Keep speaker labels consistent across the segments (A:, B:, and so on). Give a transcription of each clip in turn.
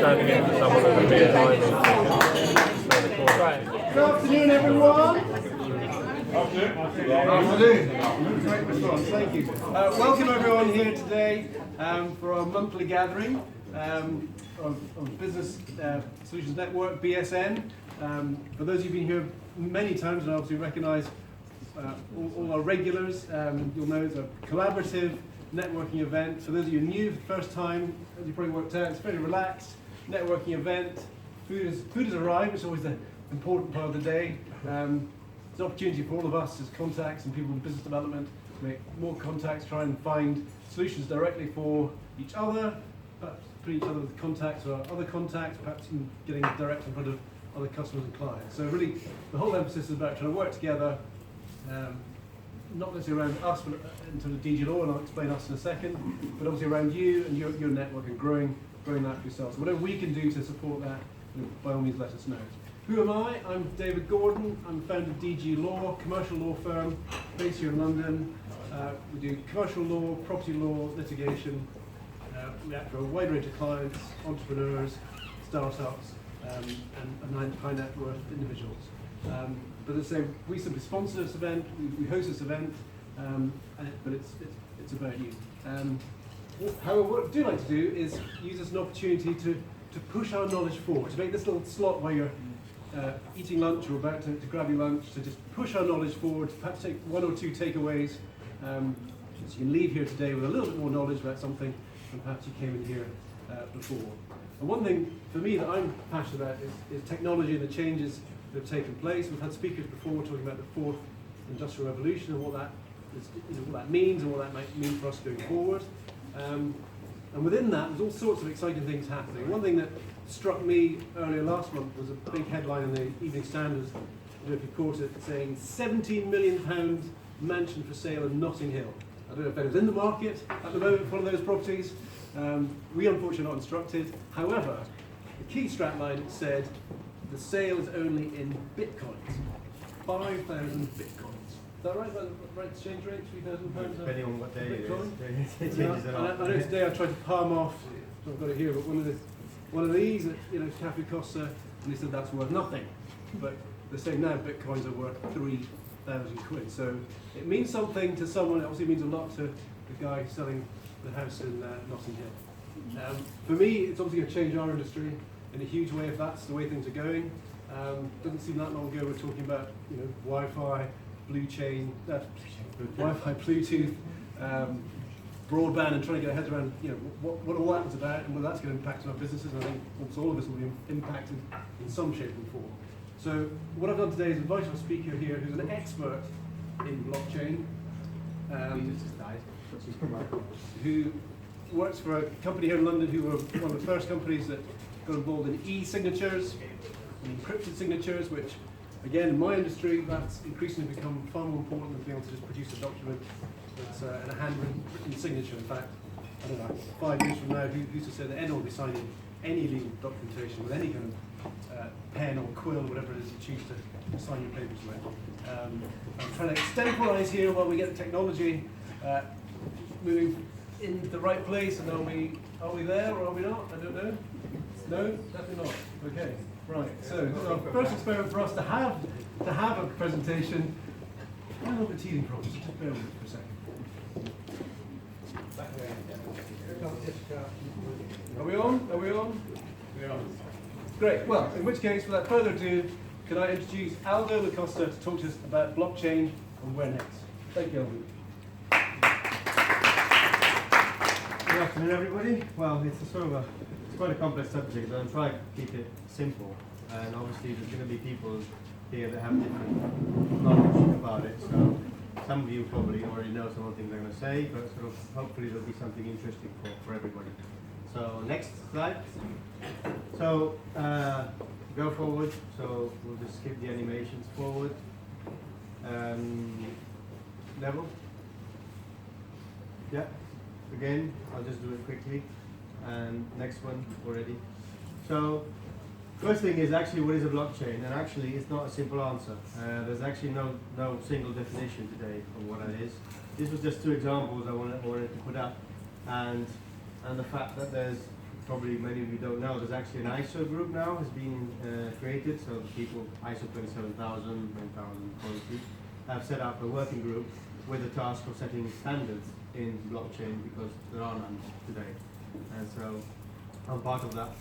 A: Standing in for someone with a beer line.
B: Good afternoon, everyone. Afternoon. Great response, thank you. Welcome everyone here today for our monthly gathering of Business Solutions Network, BSN. For those of you who've been here many times and obviously recognise all our regulars, you'll know it's a collaborative networking event. For those of you new for the first time, as you probably worked out, it's a very relaxed networking event. Food has arrived, which is always the important part of the day. It's an opportunity for all of us as contacts and people in business development to make more contacts, try and find solutions directly for each other, perhaps put each other with contacts or other contacts, perhaps even getting direct in front of other customers and clients. So really, the whole emphasis is about trying to work together, not necessarily around us, but in terms of DG Law, and I'll explain us in a second, but obviously around you and your network and growing that for yourself. So whatever we can do to support that, by all means let us know. Who am I? I'm David Gordon. I'm the founder of DG Law, commercial law firm based here in London. We do commercial law, property law, litigation. We act for a wide range of clients, entrepreneurs, startups, and high net worth individuals. But as I say, we simply sponsor this event, we host this event, but it's about you. However, what I do like to do is use this as an opportunity to push our knowledge forward, to make this little slot while you're eating lunch or about to grab your lunch, to just push our knowledge forward, perhaps take one or two takeaways, so you can leave here today with a little bit more knowledge about something than perhaps you came in here before. And one thing for me that I'm passionate about is technology and the changes that have taken place. We've had speakers before talking about the fourth industrial revolution and what that means and what that might mean for us going forward. And within that, there's all sorts of exciting things happening. One thing that struck me earlier last month was a big headline in the Evening Standard, I don't know if you caught it, saying £17 million mansion for sale in Notting Hill. I don't know if that is in the market at the moment for one of those properties. We unfortunately are not instructed. However, the key strapline said the sale is only in bitcoins, 5,000 bitcoins. Is that right? Right exchange rate, £3,000?
C: Depending on what day it is.
B: I know today I tried to palm off, so I've got it here, but one of these at Cafe Costa, and they said that's worth nothing. But they're saying now bitcoins are worth 3,000 quid. So it means something to someone, it obviously means a lot to the guy selling the house in Notting Hill. For me, it's obviously going to change our industry in a huge way if that's the way things are going. Doesn't seem that long ago we were talking about Wi-Fi, Wi-Fi, Bluetooth, broadband, and trying to get our heads around what all that was about and whether that's going to impact on our businesses. And I think almost all of us will be impacted in some shape and form. So what I've done today is invite a speaker here who's an expert in blockchain, who works for a company here in London who were one of the first companies that got involved in e-signatures, encrypted signatures, which again, in my industry, that's increasingly become far more important than being able to just produce a document that's in a handwritten signature. In fact, I don't know, 5 years from now, who's to say that anyone will be signing any legal documentation with any kind of pen or quill or whatever it is you choose to sign your papers with. I'm trying to extemporize here while we get the technology moving in the right place, and are we there or are we not? I don't know. No, definitely not. Okay. Right, so this is our first experiment for us to have a presentation. I have a little bit of teething problems, just bear with me for a second. Are we on? We're on. Great, well, in which case, without further ado, can I introduce Aldo Costa to talk to us about blockchain and where next. Thank you, Aldo.
C: Good afternoon, everybody. Well, it's quite a complex subject, but I'm trying to keep it simple. And obviously, there's going to be people here that have different knowledge about it. So some of you probably already know some of the things I'm going to say, but sort of hopefully there'll be something interesting for everybody. So next slide. So go forward. So we'll just skip the animations forward. Level. Yeah. Again, I'll just do it quickly. And next one already. So first thing is actually what is a blockchain, and actually it's not a simple answer. There's actually no single definition today of what that is. This was just two examples I wanted to put up, and the fact that there's probably many of you don't know, there's actually an ISO group now has been created. So the people, ISO 27000, 9000 quality, have set up a working group with the task of setting standards in blockchain because there are none today. And so I'm part of that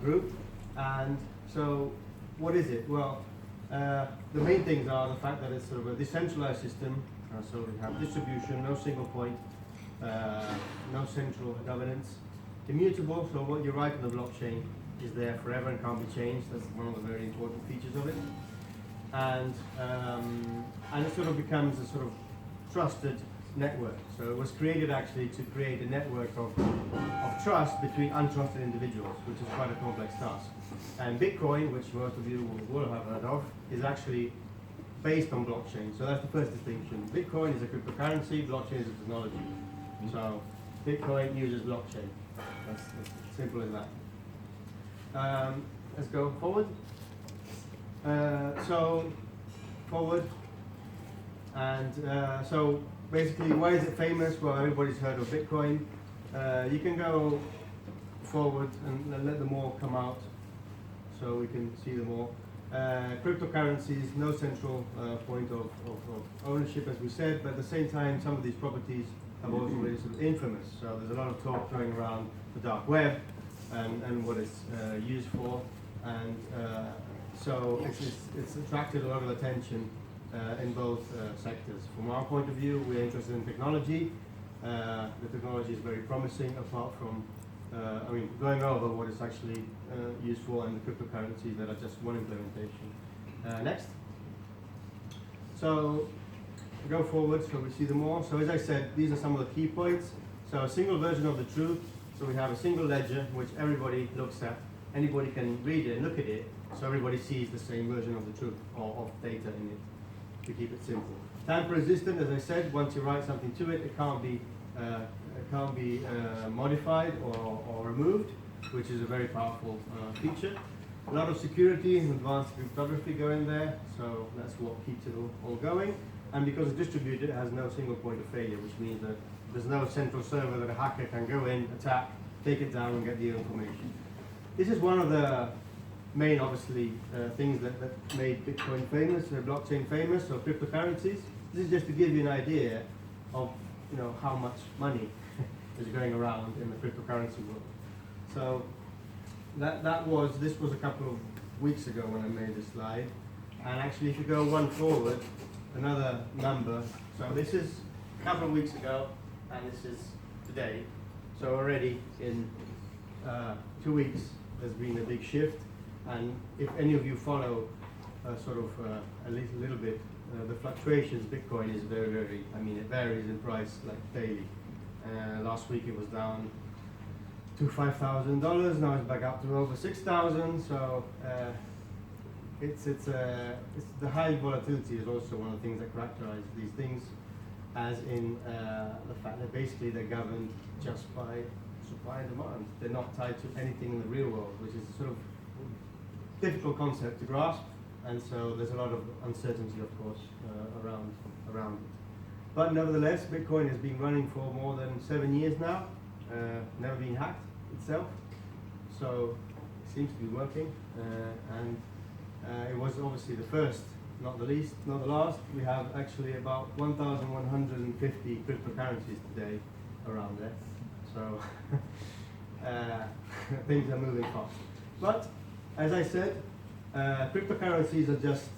C: group. And so what is it? Well, the main things are the fact that it's sort of a decentralized system. So we have distribution, no single point, no central governance, immutable. So what you write on the blockchain is there forever and can't be changed. That's one of the very important features of it. And it sort of becomes a sort of trusted network. So it was created actually to create a network of trust between untrusted individuals, which is quite a complex task. And Bitcoin, which most of you will have heard of, is actually based on blockchain. So that's the first distinction. Bitcoin is a cryptocurrency, blockchain is a technology. So Bitcoin uses blockchain. That's as simple as that. Let's go forward. So forward. And so basically, why is it famous? Well, everybody's heard of Bitcoin. You can go forward and let them all come out so we can see them all. Cryptocurrencies, no central point of ownership, as we said, but at the same time, some of these properties have also been sort of infamous. So there's a lot of talk going around the dark web and what it's used for. And so it's attracted a lot of attention in both sectors. From our point of view, we're interested in technology. The technology is very promising, apart from, going over what it's actually used for and the cryptocurrencies that are just one implementation. Next. So, go forward so we see them all. So as I said, these are some of the key points. So a single version of the truth. So we have a single ledger which everybody looks at. Anybody can read it and look at it, so everybody sees the same version of the truth or of data in it, to keep it simple. Tamper resistant, as I said, once you write something to it, it can't be modified or removed, which is a very powerful feature. A lot of security and advanced cryptography go in there, so that's what keeps it all going. And because it's distributed, it has no single point of failure, which means that there's no central server that a hacker can go in, attack, take it down, and get the information. This is one of the main, obviously, things that made Bitcoin famous, blockchain famous, or cryptocurrencies. This is just to give you an idea of how much money is going around in the cryptocurrency world. So this was a couple of weeks ago when I made this slide. And actually, if you go one forward, another number. So this is a couple of weeks ago, and this is today. So already in 2 weeks, there's been a big shift. And if any of you follow a little bit, the fluctuations, Bitcoin is very, very, it varies in price like daily. Last week it was down to $5,000, now it's back up to over 6,000. So it's the high volatility is also one of the things that characterize these things, as in the fact that basically they're governed just by supply and demand. They're not tied to anything in the real world, which is a sort of difficult concept to grasp, and so there's a lot of uncertainty, of course, around it. But nevertheless, Bitcoin has been running for more than 7 years now, never been hacked itself, so it seems to be working, and it was obviously the first, not the least, not the last. We have actually about 1,150 cryptocurrencies today around there, so things are moving fast. But as I said, cryptocurrencies are just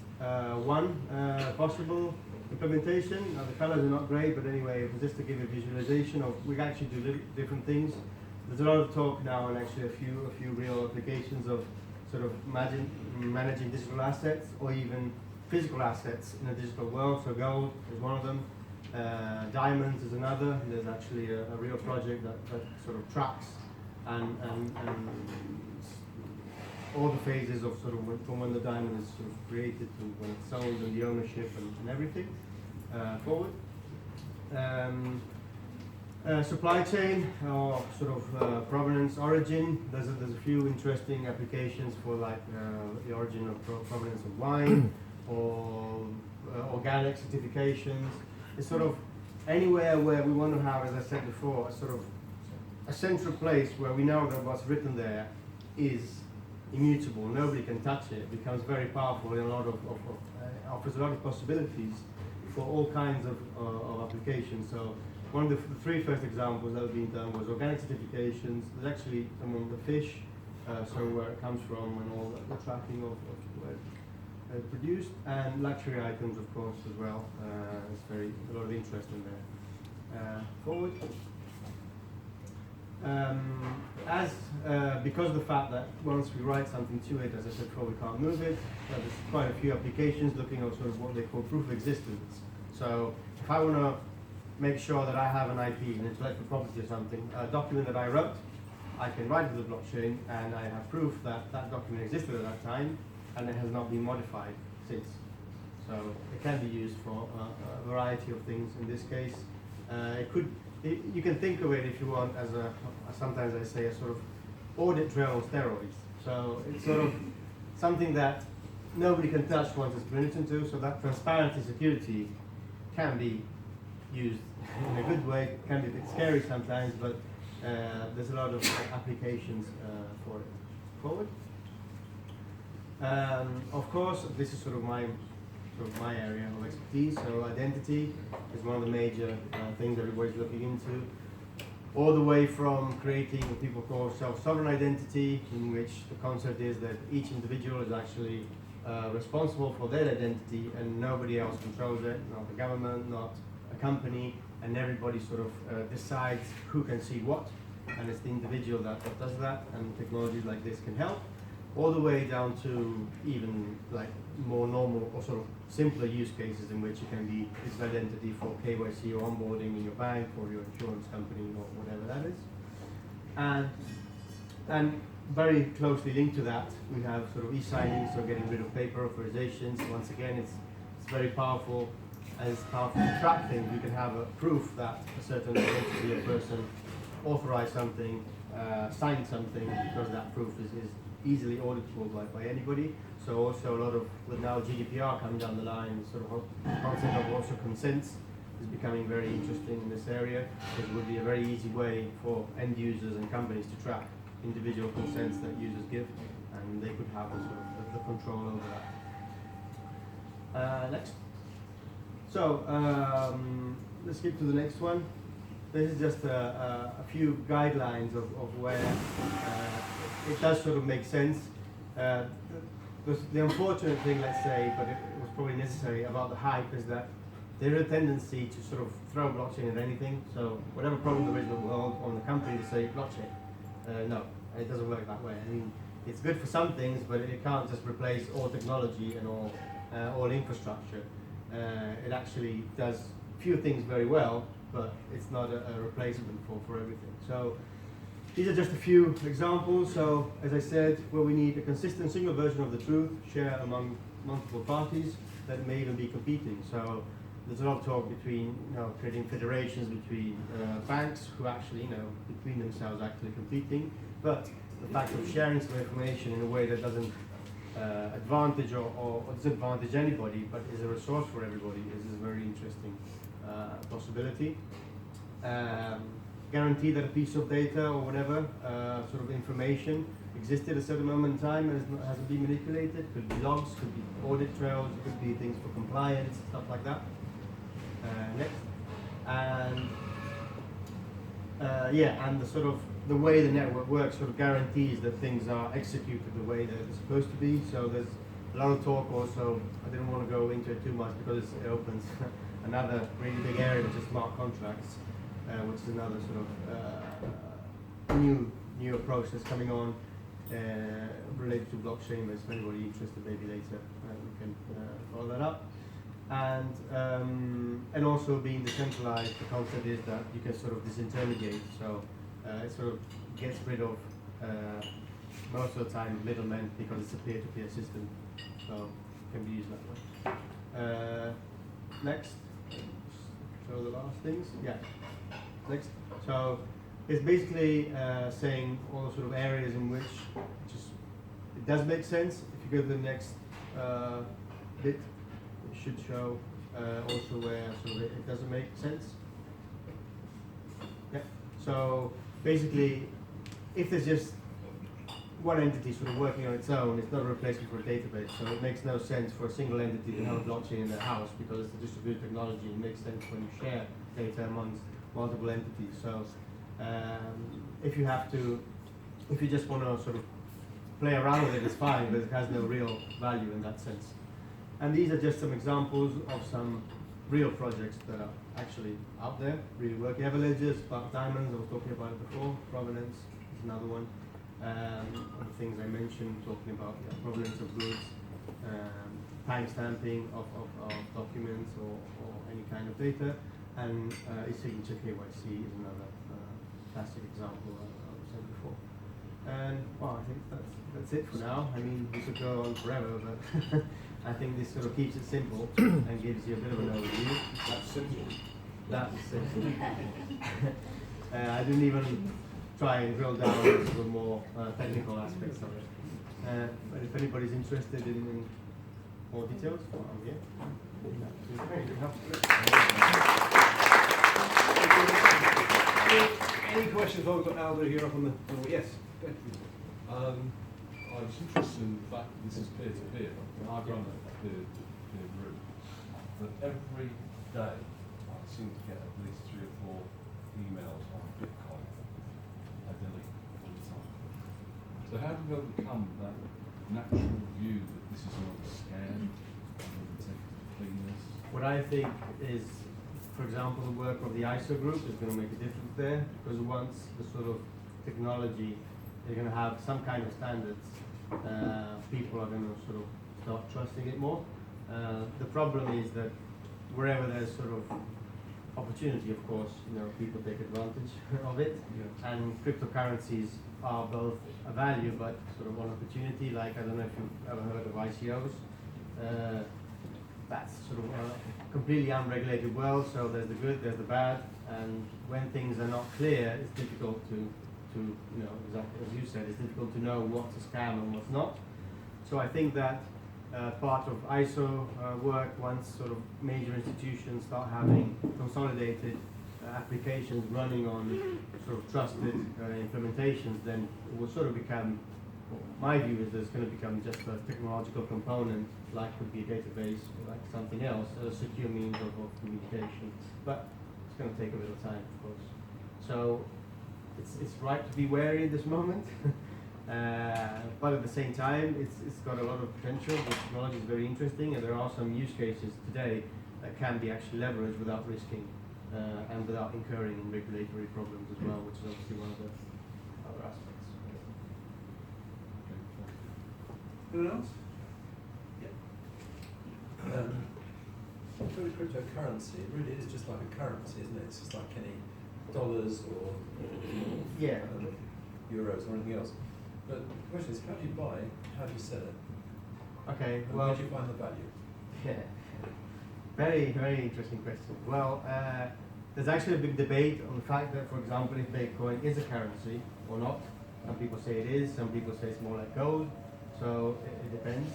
C: one possible implementation. Now, the colors are not great, but anyway, just to give a visualization of, we actually do different things. There's a lot of talk now, and actually a few real applications of sort of managing digital assets, or even physical assets in a digital world. So gold is one of them. Diamonds is another. There's actually a real project that sort of tracks and all the phases of sort of from when the diamond is sort of created to when it's sold, and the ownership and everything forward. Supply chain, or sort of provenance, origin. There's a few interesting applications for like the origin of provenance of wine, or organic certifications. It's sort of anywhere where we want to have, as I said before, a sort of a central place where we know that what's written there is immutable, nobody can touch it, becomes very powerful and offers a lot of possibilities for all kinds of applications. So one of the three first examples that have been done was organic certifications. There's actually among the fish, so where it comes from and all the tracking of where it's produced, and luxury items, of course, as well. There's a lot of interest in there. Forward. Because of the fact that once we write something to it, as I said before, we can't move it, there's quite a few applications looking at sort of what they call proof of existence. So if I want to make sure that I have an IP, an intellectual property or something, a document that I wrote, I can write to the blockchain and I have proof that that document existed at that time and it has not been modified since. So it can be used for a variety of things. In this case, you can think of it, if you want, as sometimes I say, a sort of audit trail on steroids. So it's sort of something that nobody can touch once it's printed into, so that transparency security can be used in a good way. It can be a bit scary sometimes, but there's a lot of applications for it. Forward. Of course, this is sort of my area of expertise. So identity is one of the major things everybody's looking into. All the way from creating what people call self-sovereign identity, in which the concept is that each individual is actually responsible for their identity and nobody else controls it, not the government, not a company, and everybody sort of decides who can see what, and it's the individual that does that, and technologies like this can help, all the way down to even like more normal or sort of simpler use cases in which it can be its identity for KYC or onboarding in your bank or your insurance company or whatever that is. And very closely linked to that, we have sort of e-signing, so getting rid of paper authorizations. Once again, it's very powerful. As powerful to track things, you can have a proof that a certain entity or person authorized something, signed something, because that proof is easily auditable by anybody. So also a lot of, with now GDPR coming down the line, sort of concept of also consents is becoming very interesting in this area, because it would be a very easy way for end users and companies to track individual consents that users give, and they could have a sort of the control over that. Next. So let's skip to the next one. This is just a few guidelines of where it does sort of make sense. The unfortunate thing, let's say, but it was probably necessary about the hype, is that there is a tendency to sort of throw blockchain at anything. So whatever problem there is in the world, on the company to say blockchain. No, it doesn't work that way. I mean, it's good for some things, but it can't just replace all technology and all infrastructure. It actually does few things very well, but it's not a replacement for everything. So these are just a few examples. So as I said, where we need a consistent single version of the truth shared among multiple parties that may even be competing. So there's a lot of talk between, creating federations between banks who actually, between themselves actually competing. But the fact of sharing some information in a way that doesn't advantage or disadvantage anybody, but is a resource for everybody, is a very interesting possibility. Guarantee that a piece of data or whatever sort of information existed at a certain moment in time and hasn't been manipulated. Could be logs, could be audit trails, could be things for compliance, stuff like that. Next. And and the way the network works sort of guarantees that things are executed the way that they're supposed to be. So there's a lot of talk also. I didn't want to go into it too much because it opens another really big area, which is smart contracts, which is another sort of new approach that's coming on related to blockchain. But if anybody interested, maybe later we can follow that up. And also being decentralized, the concept is that you can sort of disintermediate. So it sort of gets rid of most of the time middlemen because it's a peer-to-peer system. So it can be used that way. Next. So the last things. Yeah. Next. So it's basically saying all the sort of areas in which it does make sense. If you go to the next bit, it should show also where sort of it doesn't make sense. Yeah. So basically, if there's just one entity sort of working on its own, it's not a replacement for a database. So it makes no sense for a single entity to have a blockchain in their house because it's a distributed technology. It makes sense when you share data amongst multiple entities. So if you just want to sort of play around with it, it's fine, but it has no real value in that sense. And these are just some examples of some real projects that are actually out there, really working. Everledgers, Spark Diamonds, I was talking about it before. Provenance is another one. Other things I mentioned, talking about provenance of goods, timestamping of documents or any kind of data, and e-signature KYC is another classic example I said before. And well, I think that's it for now. I mean, we could go on forever, but I think this sort of keeps it simple and gives you a bit of an overview.
A: That's simple.
C: That's simple. I didn't even try and drill down into the more technical aspects of it. But if anybody's interested in more details, well, I'm here.
B: Any questions? I've got Aldo here up on the. Oh, yes.
A: I was interested in the fact that this is peer-to-peer. I run a peer-to-peer group. But every day I seem to get at least 3 or 4 emails on Bitcoin. I delete all the time. So how do we overcome that natural view that this is not a scam and cleanness?
C: What I think is, for example, the work of the ISO group is going to make a difference there, because once the sort of technology, they're going to have some kind of standards, people are going to sort of start trusting it more. The problem is that wherever there's sort of opportunity, of course, people take advantage of it. Yeah. And cryptocurrencies are both a value but sort of an opportunity. Like, I don't know if you've ever heard of ICOs. That's sort of a completely unregulated world, so there's the good, there's the bad, and when things are not clear, it's difficult to exactly as you said, it's difficult to know what's a scam and what's not. So I think that part of ISO work, once sort of major institutions start having consolidated applications running on sort of trusted implementations, then it will sort of become, my view is that it's going to become just a technological component, like could be a database or like something else, a secure means of communication. But it's going to take a little time, of course. So it's right to be wary at this moment, but at the same time, it's got a lot of potential. The technology is very interesting, and there are some use cases today that can be actually leveraged without risking and without incurring in regulatory problems as well, which is obviously one of the other aspects.
B: Anyone else?
D: For the cryptocurrency, it really is just like a currency, isn't it? It's just like any dollars or euros or anything else. But the question is, how do you buy? How do you sell it?
C: Okay,
D: And
C: well,
D: where do you find the value?
C: Yeah, very, very interesting question. Well, there's actually a big debate on the fact that, for example, if Bitcoin is a currency or not. Some people say it is, some people say it's more like gold, so it depends.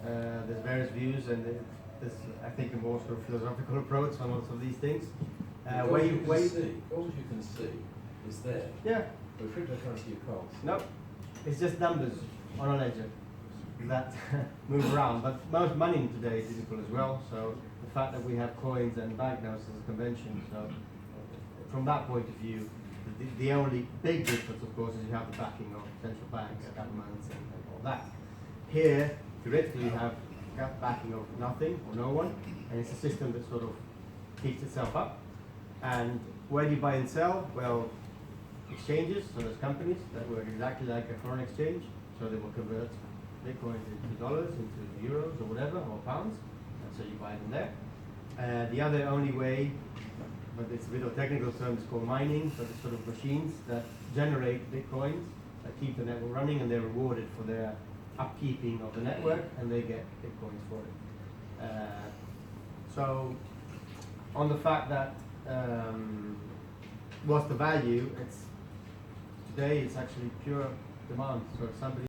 C: There's various views, and there's, I think, a more sort of philosophical approach on lots of these things.
D: Gold you can see is there.
C: Yeah.
D: But cryptocurrency you can't.
C: No, it's just numbers on a ledger that move around. But most money today is digital as well. So the fact that we have coins and banknotes is a convention. So from that point of view, the only big difference, of course, is you have the backing of central banks, governments, and all that. Here, theoretically, you have backing of nothing or no one, and it's a system that sort of keeps itself up. And where do you buy and sell? Well, exchanges, so there's companies that work exactly like a foreign exchange, so they will convert Bitcoin into dollars, into euros or whatever, or pounds, and so you buy them there. The other only way, but it's a bit of a technical term, it's called mining, so it's sort of machines that generate Bitcoins, that keep the network running, and they're rewarded for their upkeeping of the network, and they get Bitcoins for it. So on the fact that what's the value, today it's actually pure demand. So if somebody